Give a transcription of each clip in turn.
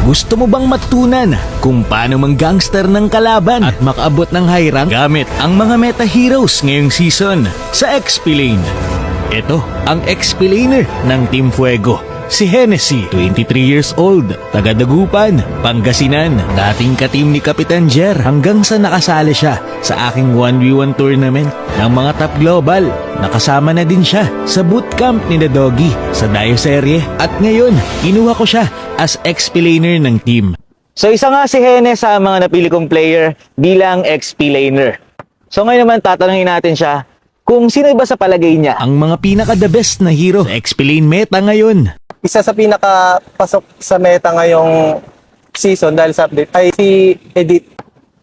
Gusto mo bang matutunan kung paano mang-gangster ng kalaban at makaabot ng high rank gamit ang mga meta heroes ngayong season sa XP Lane? Ito ang XP Laner ng Team Fuego. Si Hennessy, 23 years old, taga Dagupan, Pangasinan, dating ka-team ni Kapitan Jer hanggang sa nakasali siya sa aking 1v1 tournament ng mga top global. Nakasama na din siya sa bootcamp ni The Doggy sa Dio Serie at ngayon, kinuha ko siya as XP Laner ng team. So isa nga si Henne sa mga napili kong player bilang XP Laner. So ngayon naman tatanungin natin siya kung sino ba sa palagay niya ang mga pinaka-the best na hero sa XP Lane meta ngayon. Isa sa pinakapasok sa meta ngayong season dahil sa update ay si Edith.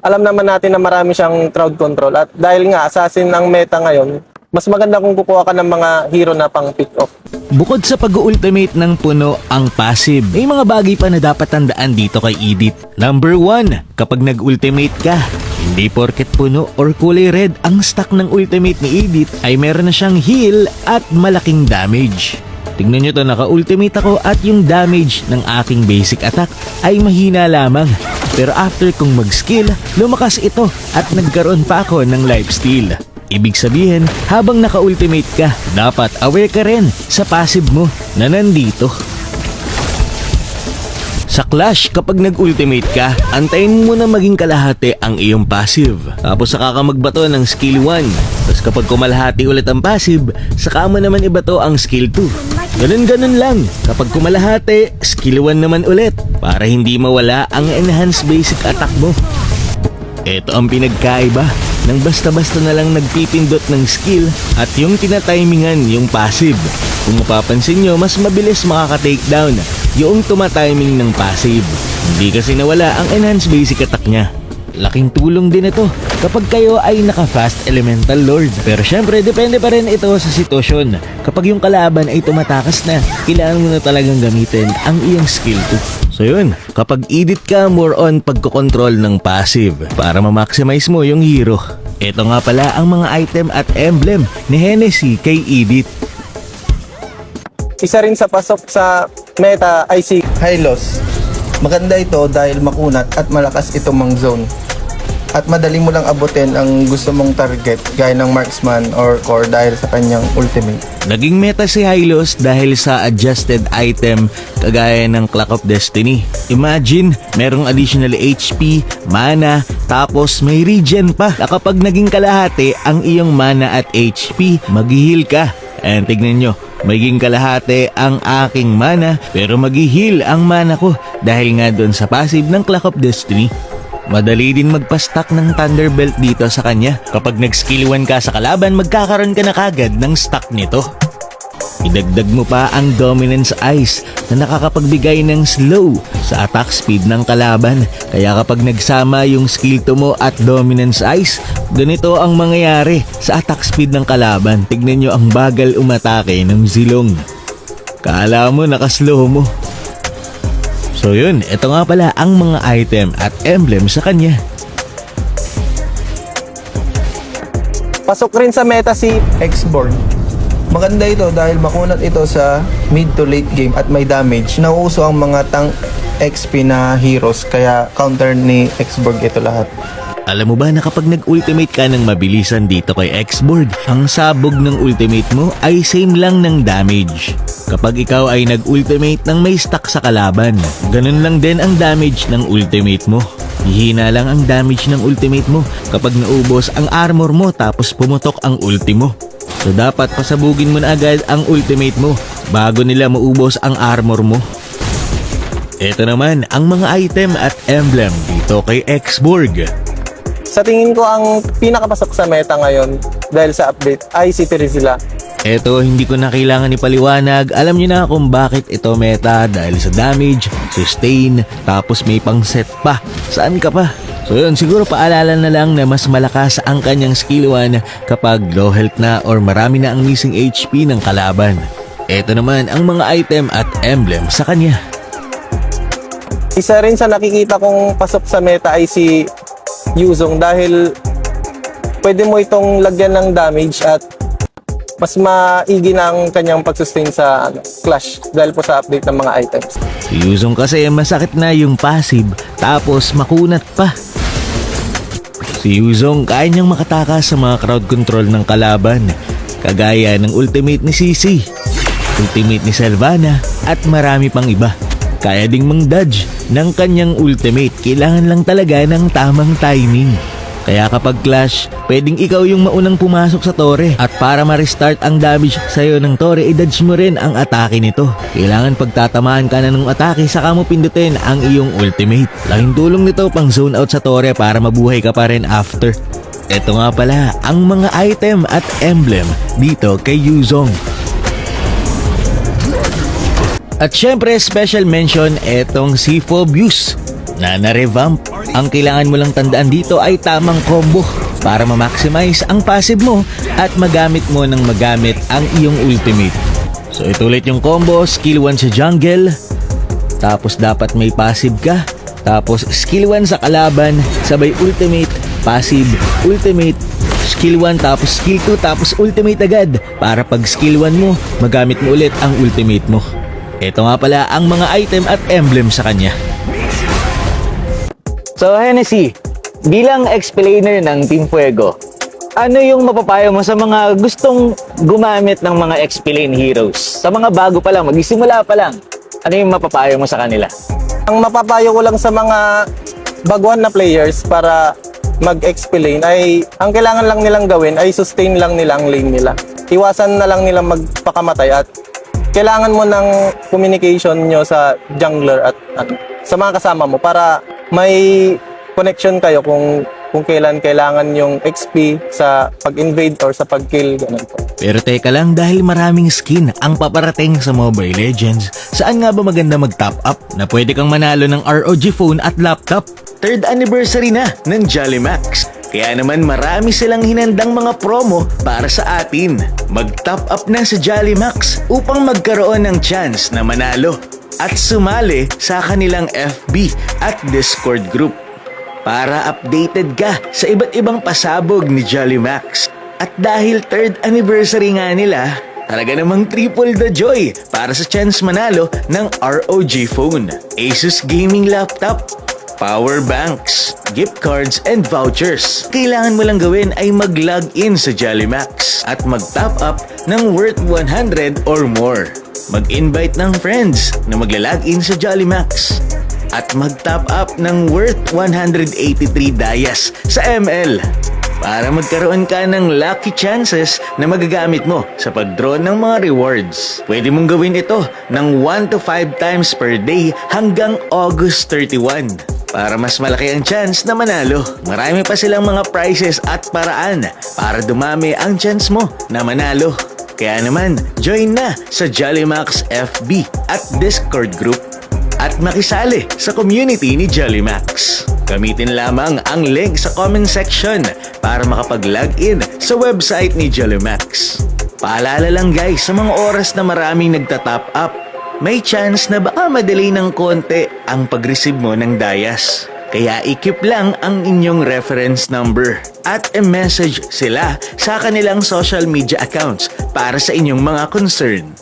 Alam naman natin na marami siyang crowd control at dahil nga assassin ang meta ngayon, mas maganda kung kukuha ka ng mga hero na pang pick off. Bukod sa pag-ultimate ng puno ang passive, may mga bagay pa na dapat tandaan dito kay Edith. Number 1, kapag nag-ultimate ka, hindi porket puno or kulay red ang stack ng ultimate ni Edith ay meron na siyang heal at malaking damage. Tingnan nyo to, naka-ultimate ako at yung damage ng aking basic attack ay mahina lamang. Pero after kong mag-skill, lumakas ito at nagkaroon pa ako ng lifesteal. Ibig sabihin, habang naka-ultimate ka, dapat aware ka rin sa passive mo na nandito. Sa Clash, kapag nag-ultimate ka, antayin mo na maging kalahati ang iyong passive. Tapos saka ka magbato ng skill 1. Tapos kapag kumalahati ulit ang passive, saka mo naman ibato ang skill 2. Ganun lang. Kapag kumalahati, skill 1 naman ulit para hindi mawala ang enhanced basic attack mo. Ito ang pinagkaiba ng basta-basta na lang nagpipindot ng skill at yung tinatimingan yung passive. Kung mapapansin nyo, mas mabilis makaka-takedown yung tumatiming ng passive. Hindi kasi nawala ang enhanced basic attack niya. Laking tulong din ito kapag kayo ay naka-fast elemental lord. Pero syempre, depende pa rin ito sa sitwasyon. Kapag yung kalaban ay tumatakas na, kailangan mo na talagang gamitin ang iyong skill 2. So yun, kapag edit ka, more on pagkokontrol ng passive para ma-maximize mo yung hero. Ito nga pala ang mga item at emblem ni Hennessy kay Edith. Isa rin sa pasok sa meta ay si Hylos. Maganda ito dahil makunat at malakas ito mang zone. At madali mo lang abutin ang gusto mong target gaya ng marksman or core dahil sa kanyang ultimate. Naging meta si Hylos dahil sa adjusted item kagaya ng Clock of Destiny. Imagine, merong additional HP, mana, tapos may regen pa. Kapag naging kalahati ang iyong mana at HP, mag-heal ka. And tignan nyo, magiging kalahati ang aking mana pero mag-heal ang mana ko dahil nga doon sa passive ng Clock of Destiny. Madali din magpa-stack ng Thunderbelt dito sa kanya. Kapag nag-skill 1 ka sa kalaban, magkakaroon ka na kagad ng stack nito. Idagdag mo pa ang Dominance Ice na nakakapagbigay ng slow sa attack speed ng kalaban. Kaya kapag nagsama yung skill 2 mo at Dominance Ice, ganito ang mangyayari sa attack speed ng kalaban. Tignan nyo ang bagal umatake ng Zilong. Kala mo nakaslow mo. So yun, ito nga pala ang mga item at emblem sa kanya. pasok rin sa meta si X-Born. Maganda ito dahil makunat ito sa mid to late game at may damage. Nauuso ang mga tank XP na heroes kaya counter ni X-Borg ito lahat. Alam mo ba na kapag nag-ultimate ka ng mabilisan dito kay X-Borg, ang sabog ng ultimate mo ay same lang ng damage. Kapag ikaw ay nag-ultimate ng may stack sa kalaban, ganun lang din ang damage ng ultimate mo. Hihina lang ang damage ng ultimate mo kapag naubos ang armor mo tapos pumutok ang ulti mo. So dapat pasabugin mo na agad ang ultimate mo bago nila maubos ang armor mo. Ito naman ang mga item at emblem dito kay X-Borg. Sa tingin ko ang pinakapasok sa meta ngayon dahil sa update ay si Terizila. Eto, hindi ko na kailangan ipaliwanag. Alam niyo na kung bakit ito meta dahil sa damage, sustain, tapos may pang set pa. Saan ka pa? So yun, siguro paalala na lang na mas malakas ang kanyang skill 1 kapag low health na or marami na ang missing HP ng kalaban. Eto naman ang mga item at emblem sa kanya. Isa rin sa nakikita kong pasok sa meta ay si Yuzong dahil pwede mo itong lagyan ng damage at mas maigi na ang kanyang pag-sustain sa Clash dahil po sa update ng mga items. Si Yuzong kasi masakit na yung passive tapos makunat pa. Si Yuzong kaya niyang makatakas sa mga crowd control ng kalaban, kagaya ng ultimate ni Sisi, ultimate ni Sylvana at marami pang iba. Kaya ding mang-dodge ng kanyang ultimate, kailangan lang talaga ng tamang timing. Kaya kapag clash, pwedeng ikaw yung maunang pumasok sa tore. At para ma-restart ang damage sa'yo ng tore, i-dodge mo rin ang atake nito. Kailangan pagtatamaan ka na ng atake, saka mo pindutin ang iyong ultimate. Laking tulong nito pang zone out sa tore para mabuhay ka pa rin after. Ito nga pala ang mga item at emblem dito kay Yuzong. At syempre, special mention etong si Phobius na na-revamp. Ang kailangan mo lang tandaan dito ay tamang combo para ma-maximize ang passive mo at magamit mo ng magamit ang iyong ultimate. So ito ulit yung combo, skill 1 sa jungle, tapos dapat may passive ka, tapos skill 1 sa kalaban, sabay ultimate, passive, ultimate, skill 1 tapos skill 2 tapos ultimate agad para pag skill 1 mo, magamit mo ulit ang ultimate mo. Ito nga pala ang mga item at emblem sa kanya. So, Hennessy, bilang explainer ng Team Fuego, ano yung mapapayo mo sa mga gustong gumamit ng mga explain heroes? Sa mga bago pa lang, magsisimula pa lang, ano yung mapapayo mo sa kanila? Ang mapapayo ko lang sa mga baguhan na players para mag-explain ay ang kailangan lang nilang gawin ay sustain lang nila ang lane nila. Iwasan na lang nilang magpakamatay at kailangan mo ng communication nyo sa jungler at sa mga kasama mo para may connection kayo kung kailan kailangan yung XP sa pag-invade or sa pag-kill, ganun po. Pero teka lang, dahil maraming skin ang paparating sa Mobile Legends, saan nga ba maganda mag-top up na pwede kang manalo ng ROG phone at laptop? 3rd anniversary na ng Jollymax. Kaya naman marami silang hinandang mga promo para sa atin. Mag-top up na sa Jollymax upang magkaroon ng chance na manalo at sumali sa kanilang FB at Discord group para updated ka sa iba't ibang pasabog ni Jollymax. At dahil 3rd anniversary nga nila, talaga namang triple the joy para sa chance manalo ng ROG phone, Asus gaming laptop, power banks, gift cards, and vouchers. Kailangan mo lang gawin ay mag-log in sa Jollymax at mag-top up ng worth 100 or more. Mag-invite ng friends na magla-log in sa Jollymax at mag-top up ng worth 183 dayas sa ML para magkaroon ka ng lucky chances na magagamit mo sa pag-draw ng mga rewards. Pwede mong gawin ito ng 1 to 5 times per day hanggang August 31 para mas malaki ang chance na manalo. Marami pa silang mga prizes at paraan para dumami ang chance mo na manalo. Kaya naman, join na sa Jollymax FB at Discord group at makisali sa community ni Jollymax. Gamitin lamang ang link sa comment section para makapag-log in sa website ni Jollymax. Paalala lang guys, sa mga oras na maraming nagta-top up, may chance na baka madali ng konti ang pag-receive mo ng dayas. Kaya i-keep lang ang inyong reference number at i-message sila sa kanilang social media accounts para sa inyong mga concern.